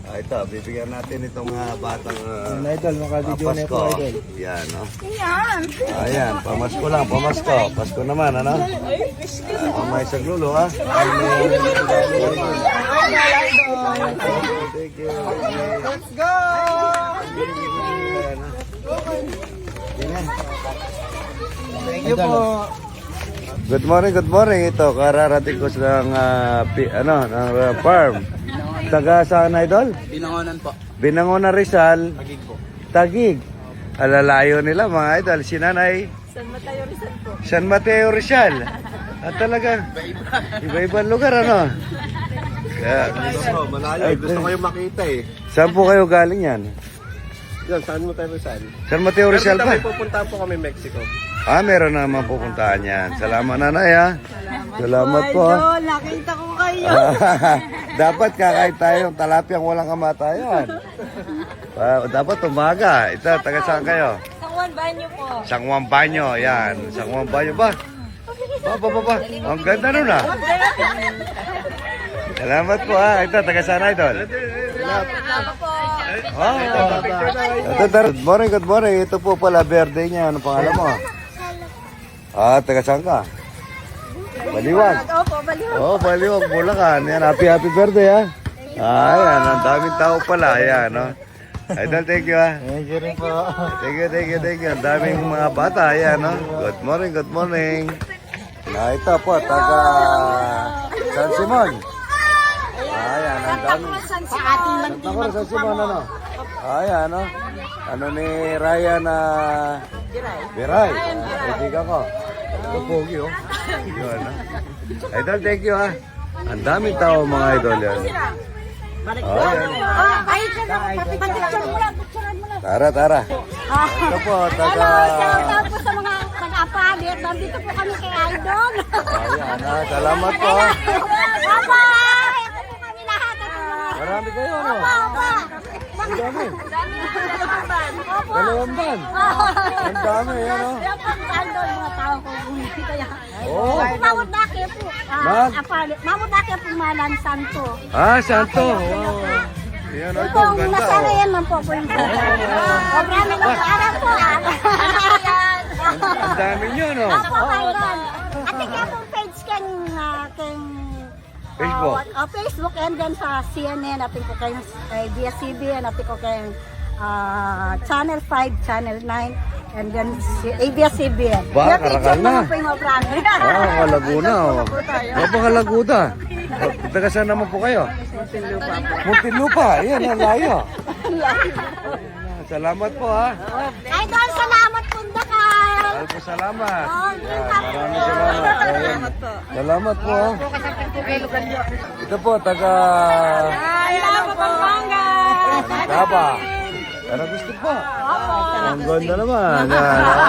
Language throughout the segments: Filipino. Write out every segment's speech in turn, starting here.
Ito, bibigyan natin itong batang Idol, makabidyo na po, Pasko. Idol. Yan, no? Yan. Ayan, pamasko lang, pamasko. Pasko naman, ano? Mamay sa glulo, ha? Thank you. Let's go! Thank you po. Good morning, good morning. Ito, kararating ko sa farm. Taga saan, Idol? Binangonan po. Binangonan Rizal. Magig po. Tagig. Alalayo nila mga idol. Si Nanay. San Mateo Rizal po. San Mateo Rizal. At talaga, iba-ibang lugar, ano? Kaya, Malayo. Gusto ko yung makita eh. saan po kayo galing yan? Yan, saan mo tayo Rizal? San Mateo Rizal Pero pa? may pupuntahan po kami Mexico. Meron naman pupuntahan yan. Salamat, Nanay, ha? Salamat po. Idol, nakita ko kayo. Dapat kakain tayo ng talapyang walang kamatayan. Dapat umaga. Ito, taga saan kayo? Sa Juan Banyo po. Sangwang Banyo, yan. Sangwang Banyo ba? Ba. Ang ganda nun, ah. Salamat po, ha. Ito, taga saan, Idol? Salamat po. Good morning, good morning. Ito po pala, birthday niya. Ano pangalan mo? Taga saan ka? Baliwag. Opo, baliwag. Oh, Baliwag, Bulacan. Yan, happy birthday, ha. Ayan, ang daming tao pala. Ayan, no. Idol, thank you, ha. Thank you rin po. Thank you. Ang daming mga bata. Ayan, no. Good morning. Ito po, taga San Simon. Ayan, ang daming. Sa ating Ako sa San Simon, ano? Ayan, no. Ano ni Ryan na Biray. Kaibigan ko. Ito pogi, oh. Yun, no. Idol, thank you, ha. Ang daming tao, mga idol, yan. Ayan. Ay, picture mo lang. Tara. Ito po, taga... Shout out po sa mga taga-apalit. Nandito po kami kay Idol. Ayan, ha. Salamat po. Papa! Ito po kami lahat. Marami kayo, ano? Papa! Ang dami. Opo. Dalawang ban. Ang dami, yan, oh. Kaya po, Idol, mga tao ko. Kaya, Oo. Mamut Dake po. Mamut Dake po Malan Santo. Santo. Wow. Yan, oh, ito. Kung Ganda, nasarayan man po po yung Marami ng araw po. Ang dami nyo, no? Opo, Idol. At ikaw pong page kang Facebook. Facebook and then sa CNN, natin ko kayong DSCB, natin ko kayong Channel 5, Channel 9, and then ABS-CBN. Ba, karakal na. Po yung mga brand. Kalaguna, oh. Kalaguna. Taga saan naman po kayo? Muntinlupa. Yan, ang layo. Salamat po, ha. Idol, salamat po, Dakal. Alpo, salamat. Maraming Maraming salamat. Salamat po, ha. Ito po, taga... Salamat, Pampanga. Taba. Ano gusto po? Ang ganda naman. Yan, ha.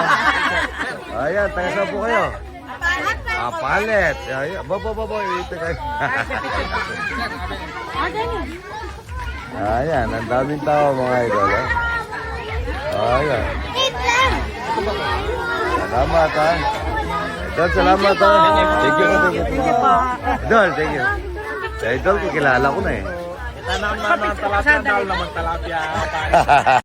Ayan, taga saan po kayo? Palet. Ayan, baba. Ito kayo. Ayan, ang daming tao mga idol. Ayan. Salamat, ha. Idol, salamat, ha. Thank you. Idol, thank you. Idol, kilala ko na eh. Tanang naman talapya, daw naman talapya.